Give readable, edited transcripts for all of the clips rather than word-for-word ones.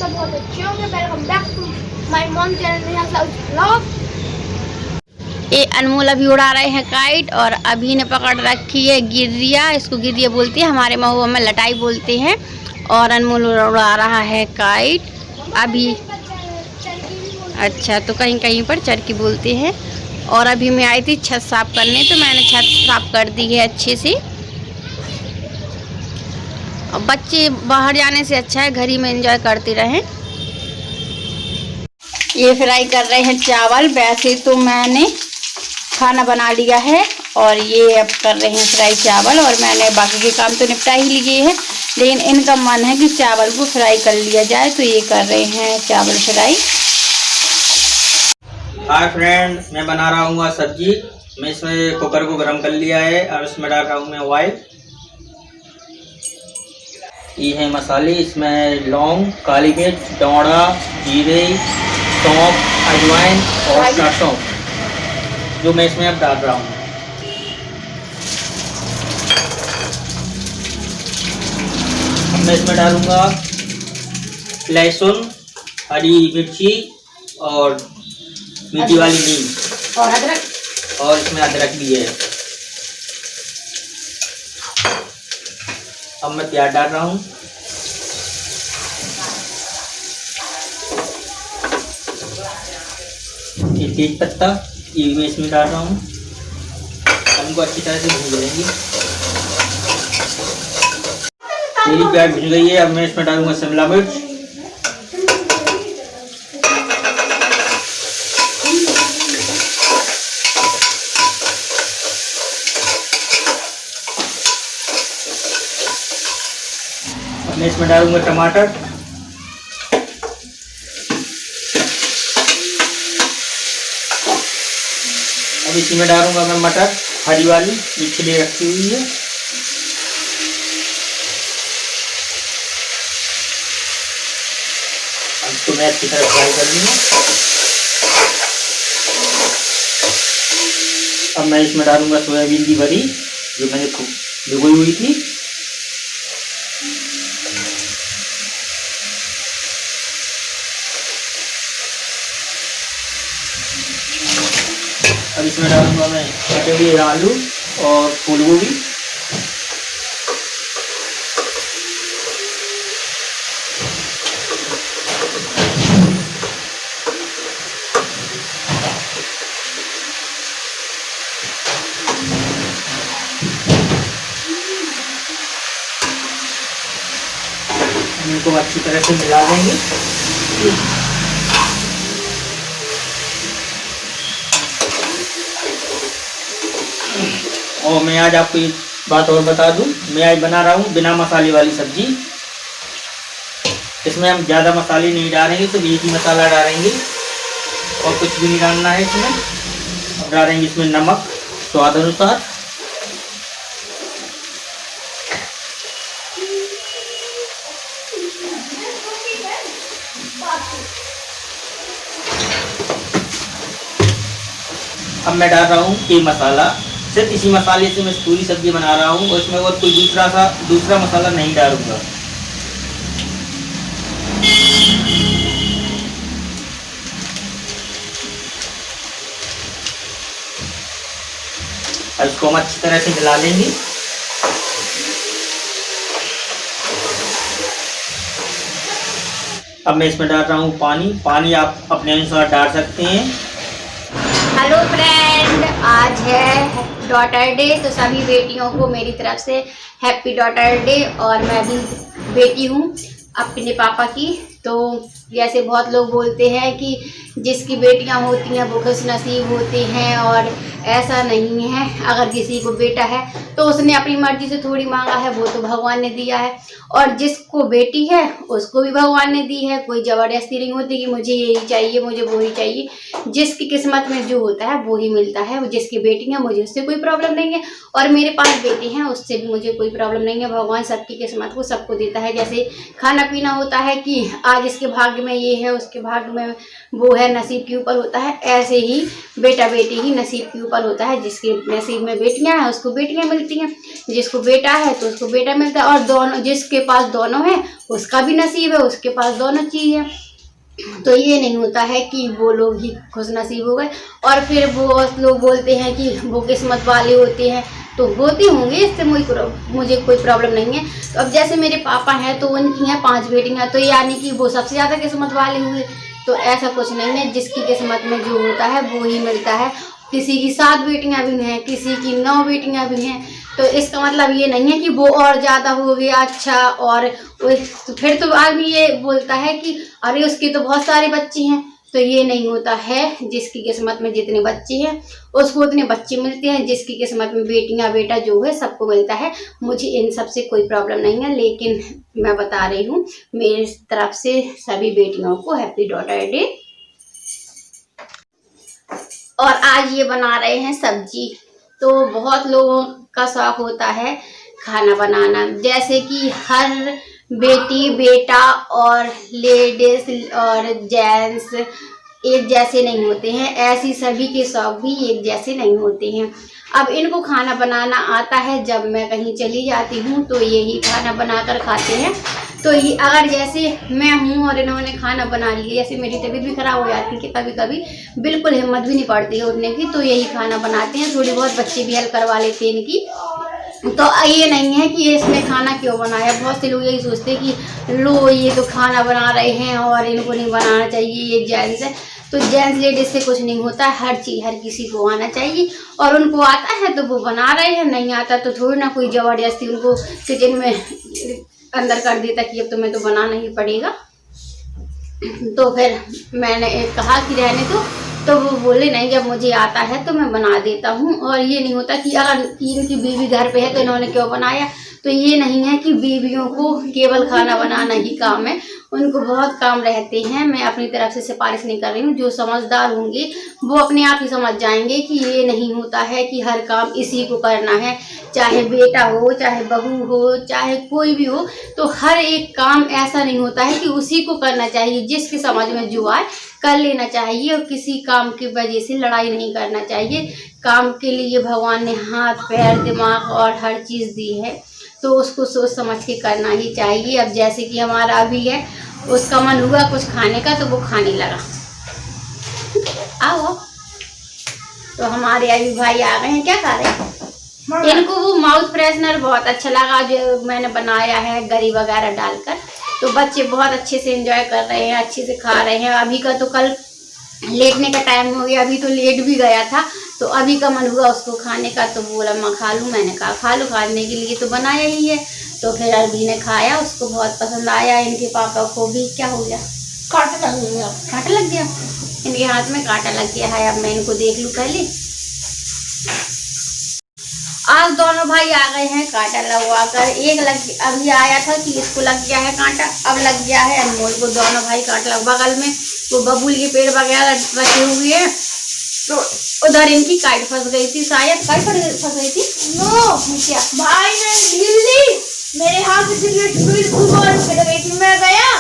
सब बहुत अच्छे होंगे। Welcome back to my mom channel. ये अनमोल अभी उड़ा रहे हैं काइट और अभी ने पकड़ रखी है गिरिया। इसको गिरिया बोलती है, हमारे महुआ में लटाई बोलते हैं। और अनमोल उड़ा रहा है काइट अभी। अच्छा, तो कहीं कहीं पर चरखी बोलते हैं। और अभी मैं आई थी छत साफ करने, तो मैंने छत साफ कर दी है अच्छे से। बच्चे बाहर जाने से अच्छा है घर ही में एंजॉय करते रहें। ये फ्राई कर रहे हैं चावल। वैसे तो मैंने खाना बना लिया है और ये अब कर रहे हैं फ्राई चावल। और मैंने बाकी के काम तो निपटा ही लिए हैं, लेकिन इनका मन है कि चावल को फ्राई कर लिया जाए, तो ये कर रहे हैं चावल फ्राई। हाय फ्रेंड्स, मैं बना रहा हूँ सब्जी। मैं इसमें कुकर को गर्म कर लिया है और इसमें डाल रहा हूँ मैं ऑयल। ये है मसाले, इसमें लौंग, काली मिर्च, दौड़ा, जीरे, सौंफ, अजवाइन और सरसों, जो मैं इसमें अब डाल रहा हूँ। अब मैं इसमें डालूंगा लहसुन, हरी मिर्ची और मीठी वाली नीम और अदरक, और इसमें अदरक भी है। अब मैं प्याज डाल रहा हूँ। ये तेज पत्ता ये मैं इसमें डाल रहा हूँ। इनको अच्छी तरह से भून लेंगे। मेरी प्याज भुन गई है। अब मैं इसमें डालूंगा शिमला मिर्च, मैं इसमें डालूंगा टमाटर, अब इसी में डालूंगा मैं मटर, हरी वाली जो छिले रखी हुई है। अब इसको मैं अच्छी तरह फ्राई कर लूंगा। अब मैं इसमें डालूंगा सोयाबीन की बड़ी जो मैंने भिगोई हुई थी। अब इसमें डालूंगा मैं कटे हुए आलू और फूल गोभी। इनको अच्छी तरह से मिला देंगे। और मैं आज आपको एक बात और बता दूं, मैं आज बना रहा हूँ बिना मसाले वाली सब्जी। इसमें हम ज़्यादा मसाले नहीं डालेंगे, सिर्फ एक ही मसाला डालेंगे और कुछ भी नहीं डालना है इसमें। अब डालेंगे इसमें नमक स्वाद अनुसार, अब मैं डाल रहा हूँ ये मसाला। सिर्फ इसी मसाले से मैं पूरी सब्जी बना रहा हूँ और इसमें और कोई दूसरा मसाला नहीं डालूंगा। और इसको हम अच्छी तरह से मिला लेंगे। अब मैं इसमें डाल रहा हूँ पानी आप अपने अनुसार डाल सकते हैं। हेलो फ्रेंड, आज है डॉटर डे, तो सभी बेटियों को मेरी तरफ से हैप्पी डॉटर डे। और मैं भी बेटी हूँ अपने पापा की। तो जैसे बहुत लोग बोलते हैं कि जिसकी बेटियां होती हैं वो खुशनसीब होते हैं, और ऐसा नहीं है। अगर किसी को बेटा है तो उसने अपनी मर्जी से थोड़ी मांगा है, वो तो भगवान ने दिया है। और जिसको बेटी है उसको भी भगवान ने दी है। कोई ज़बरदस्ती नहीं होती कि मुझे यही चाहिए, मुझे वो ही चाहिए। जिसकी किस्मत में जो होता है वो ही मिलता है। जिसकी बेटी है मुझे उससे कोई प्रॉब्लम नहीं है, और मेरे पास बेटी हैं उससे भी मुझे कोई प्रॉब्लम नहीं है। भगवान सबकी किस्मत को सबको देता है। जैसे खाना पीना होता है कि आज इसके भाग भाग्य में ये है, उसके भाग्य में वो है, नसीब के ऊपर होता है। ऐसे ही बेटा बेटी ही नसीब के ऊपर होता है। जिसके नसीब में बेटियां हैं उसको बेटियां मिलती हैं, जिसको बेटा है तो उसको बेटा मिलता है। और दोनों, जिसके पास दोनों है उसका भी नसीब है, उसके पास दोनों चीज है। तो ये नहीं होता है कि वो लोग ही खुश नसीब हो गए और फिर वो लोग बोलते हैं कि वो किस्मत वाले होते हैं। तो होते होंगे, इससे मुझे कोई प्रॉब्लम नहीं है। तो अब जैसे मेरे पापा हैं तो उनकी हैं 5 बेटियां, तो यानी कि वो सबसे ज़्यादा किस्मत वाले हुए। तो ऐसा कुछ नहीं है, जिसकी किस्मत में जो होता है वो ही मिलता है। किसी की 7 बेटियां भी हैं, किसी की 9 बेटियां भी हैं। तो इसका मतलब ये नहीं है कि वो और ज़्यादा हो गया अच्छा। और फिर तो आदमी ये बोलता है कि अरे उसके तो बहुत सारे बच्चे हैं। तो ये नहीं होता है, जिसकी किस्मत में जितने बच्चे हैं उसको उतने बच्चे मिलते हैं। जिसकी किस्मत में बेटियां बेटा जो है सबको मिलता है। मुझे इन सब से कोई प्रॉब्लम नहीं है, लेकिन मैं बता रही हूँ मेरी तरफ से सभी बेटियों को हैप्पी डॉटर डे। और आज ये बना रहे हैं सब्जी। तो बहुत लोगों का शौक होता है खाना बनाना, जैसे कि हर बेटी बेटा और लेडीज और जेंट्स एक जैसे नहीं होते हैं, ऐसी सभी के शौक भी एक जैसे नहीं होते हैं। अब इनको खाना बनाना आता है, जब मैं कहीं चली जाती हूँ तो यही खाना बनाकर खाते हैं। तो ये अगर जैसे मैं हूँ और इन्होंने खाना बना लिया, जैसे मेरी तबीयत भी खराब हो जाती है कि कभी कभी बिल्कुल हिम्मत भी नहीं पड़ती है उठने की, तो यही खाना बनाते हैं। थोड़ी बहुत बच्चे भी हेल्प करवा लेते हैं इनकी। तो ये नहीं है कि इसने खाना क्यों बनाया। बहुत से लोग यही सोचते हैं कि लो ये तो खाना बना रहे हैं और इनको नहीं बनाना चाहिए, ये जेंट्स है। तो जेंट्स लेडीज से कुछ नहीं होता, हर चीज़ हर किसी को आना चाहिए। और उनको आता है तो वो बना रहे हैं, नहीं आता तो थोड़ी ना कोई ज़बरदस्ती उनको किचन में अंदर कर देता कि अब तुम्हें तो बनाना ही पड़ेगा। तो फिर मैंने कहा कि रहने दो, तो वो बोले नहीं, जब मुझे आता है तो मैं बना देता हूँ। और ये नहीं होता कि अगर इनकी बीवी घर पे है तो इन्होंने क्यों बनाया। तो ये नहीं है कि बीवियों को केवल खाना बनाना ही काम है, उनको बहुत काम रहते हैं। मैं अपनी तरफ से सिफारिश नहीं कर रही हूँ, जो समझदार होंगे वो अपने आप ही समझ जाएंगे कि ये नहीं होता है कि हर काम इसी को करना है। चाहे बेटा हो, चाहे बहू हो, चाहे कोई भी हो, तो हर एक काम ऐसा नहीं होता है कि उसी को करना चाहिए। जिसके समझ में जो आए कर लेना चाहिए और किसी काम की वजह से लड़ाई नहीं करना चाहिए। काम के लिए भगवान ने हाथ पैर दिमाग और हर चीज़ दी है, तो उसको सोच समझ के करना ही चाहिए। अब जैसे कि हमारा अभी है, उसका मन हुआ कुछ खाने का तो वो खाने लगा। आओ, तो हमारे अभी भाई आ गए हैं, क्या खा रहे हैं? इनको वो माउथ फ्रेशनर बहुत अच्छा लगा जो मैंने बनाया है गरी वगैरह डालकर। तो बच्चे बहुत अच्छे से एंजॉय कर रहे हैं, अच्छे से खा रहे हैं। अभी का तो कल लेटने का टाइम हो गया, अभी तो लेट भी गया था, तो अभी का मन हुआ उसको खाने का, तो बोला मैं खा लूँ। मैंने कहा खा लो, खाने के लिए तो बनाया ही है। तो फिर अभी ने खाया, उसको बहुत पसंद आया। इनके पापा को भी क्या हो गया, कांटा लग गया। कांटा लग गया, इनके हाथ में कांटा लग गया है। अब मैं इनको देख लूँ पहले। आज दोनों भाई आ गए हैं कांटा लगवा कर। एक अभी आया था कि इसको लग गया है कांटा, अब लग गया है अनमोल को। दोनों भाई कांटा लग, बगल में वो बबूल के पेड़ वगैरह रखे हुए हैं, तो उधर इनकी काट फंस गई थी, शायद काट फंस गई थी। नो क्या भाई ने ढील मेरे हाथ से बिल्कुल कट गई थी। मैं गया,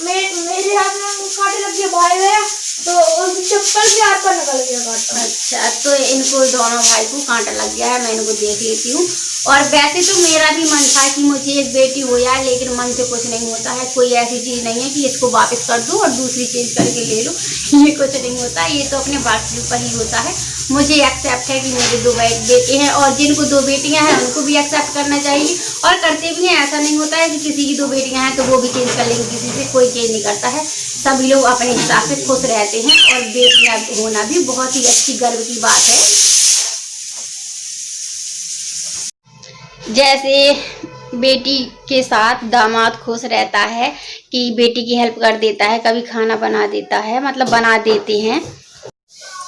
मेरे हाथ में कांटे लग गया, भाई गया तो चप्पल के हाथ पर निकल गया कांटा। अच्छा, तो इनको दोनों भाई को कांटा लग गया है, मैं इनको देख लेती हूँ। और वैसे तो मेरा भी मन था कि मुझे एक बेटी हो जाए, लेकिन मन से कुछ नहीं होता है। कोई ऐसी चीज़ नहीं है कि इसको वापस कर दूँ और दूसरी चेंज करके ले लूँ, ये कुछ नहीं होता। ये तो अपने बात के ऊपर ही होता है। मुझे एक्सेप्ट है कि मेरे 2 बेटे हैं, और जिनको 2 बेटियां हैं उनको भी एक्सेप्ट करना चाहिए, और करते भी हैं। ऐसा नहीं होता है कि किसी की 2 बेटियां हैं तो वो भी चेंज कर लेंगे, किसी से कोई चेंज नहीं करता है। सभी लोग अपने हिसाब से खुश रहते हैं, और बेटियां होना भी बहुत ही अच्छी गर्व की बात है। जैसे बेटी के साथ दामाद खुश रहता है कि बेटी की हेल्प कर देता है, कभी खाना बना देता है, मतलब बना देते हैं।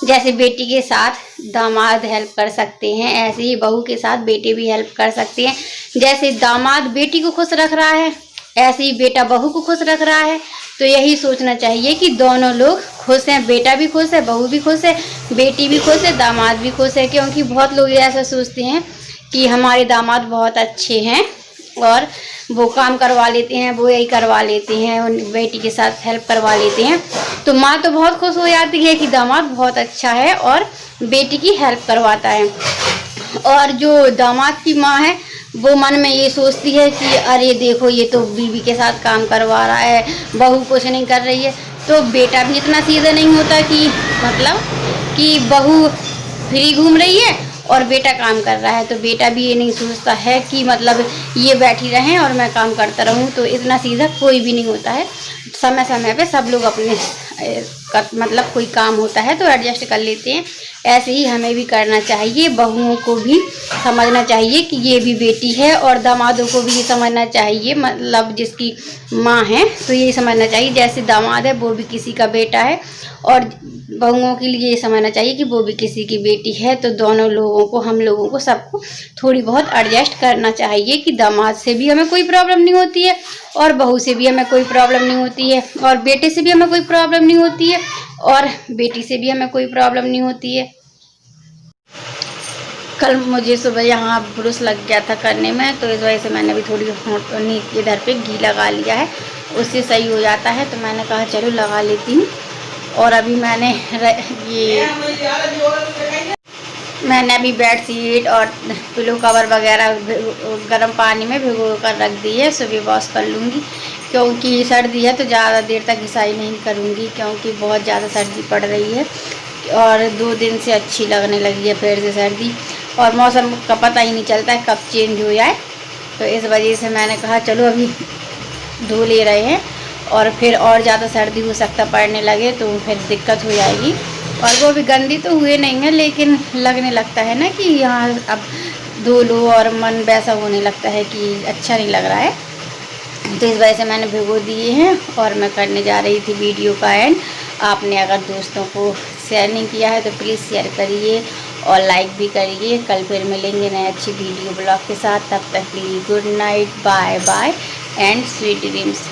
जैसे बेटी के साथ दामाद हेल्प कर सकते हैं, ऐसे ही बहू के साथ बेटे भी हेल्प कर सकते हैं। जैसे दामाद बेटी को खुश रख रहा है, ऐसे ही बेटा बहू को खुश रख रहा है। तो यही सोचना चाहिए कि दोनों लोग खुश हैं, बेटा भी खुश है, बहू भी खुश है, बेटी भी खुश है, दामाद भी खुश है। क्योंकि बहुत लोग ऐसा सोचते हैं कि हमारे दामाद बहुत अच्छे हैं और वो काम करवा लेते हैं, वो यही करवा लेते हैं, उन बेटी के साथ हेल्प करवा लेते हैं। तो माँ तो बहुत खुश हो जाती है कि दामाद बहुत अच्छा है और बेटी की हेल्प करवाता है। और जो दामाद की माँ है वो मन में ये सोचती है कि अरे देखो ये तो बीवी के साथ काम करवा रहा है, बहू कुछ नहीं कर रही है। तो बेटा भी इतना सीधा नहीं होता कि मतलब कि बहू फ्री घूम रही है और बेटा काम कर रहा है। तो बेटा भी ये नहीं सोचता है कि मतलब ये बैठी रहें और मैं काम करता रहूं। तो इतना सीधा कोई भी नहीं होता है। समय समय पे सब लोग अपने मतलब कोई काम होता है तो एडजस्ट कर लेते हैं। ऐसे ही हमें भी करना चाहिए, बहुओं को भी समझना चाहिए कि ये भी बेटी है और दामादों को भी ये समझना चाहिए, मतलब जिसकी माँ है तो ये समझना चाहिए जैसे दामाद है वो भी किसी का बेटा है और बहुओं के लिए ये समझना चाहिए कि वो भी किसी की बेटी है। तो दोनों लोगों को, हम लोगों को सबको थोड़ी बहुत एडजस्ट करना चाहिए कि दामाद से भी हमें कोई प्रॉब्लम नहीं होती है और बहू से भी हमें कोई प्रॉब्लम नहीं होती है और बेटे से भी हमें कोई प्रॉब्लम नहीं होती है और बेटी से भी हमें कोई प्रॉब्लम नहीं होती है। कल मुझे सुबह यहाँ ब्रुश लग गया था करने में, तो इस वजह से मैंने भी थोड़ी नीचे इधर पे घी लगा लिया है, उससे सही हो जाता है। तो मैंने कहा चलो लगा लेती हूँ। और अभी मैंने अभी बेडशीट और पिलो कवर वगैरह गर्म पानी में भिगो कर रख दी है, सुबह वॉश कर लूँगी। क्योंकि सर्दी है तो ज़्यादा देर तक घिसाई नहीं करूँगी क्योंकि बहुत ज़्यादा सर्दी पड़ रही है और 2 दिन से अच्छी लगने लगी है फिर से सर्दी, और मौसम का पता ही नहीं चलता है कब चेंज हो जाए। तो इस वजह से मैंने कहा चलो अभी धो ले रहे हैं और फिर और ज़्यादा सर्दी हो सकता पड़ने लगे तो फिर दिक्कत हो जाएगी। और वो भी गंदी तो हुए नहीं है लेकिन लगने लगता है ना कि यहाँ अब धो लो और मन वैसा होने लगता है कि अच्छा नहीं लग रहा है। तो इस वजह से मैंने भिगो दिए हैं और मैं करने जा रही थी वीडियो का एंड। आपने अगर दोस्तों को शेयर नहीं किया है तो प्लीज़ शेयर करिए और लाइक भी करिए। कल फिर मिलेंगे नए अच्छी वीडियो ब्लॉग के साथ, तब तक के लिए good night, bye bye and sweet dreams.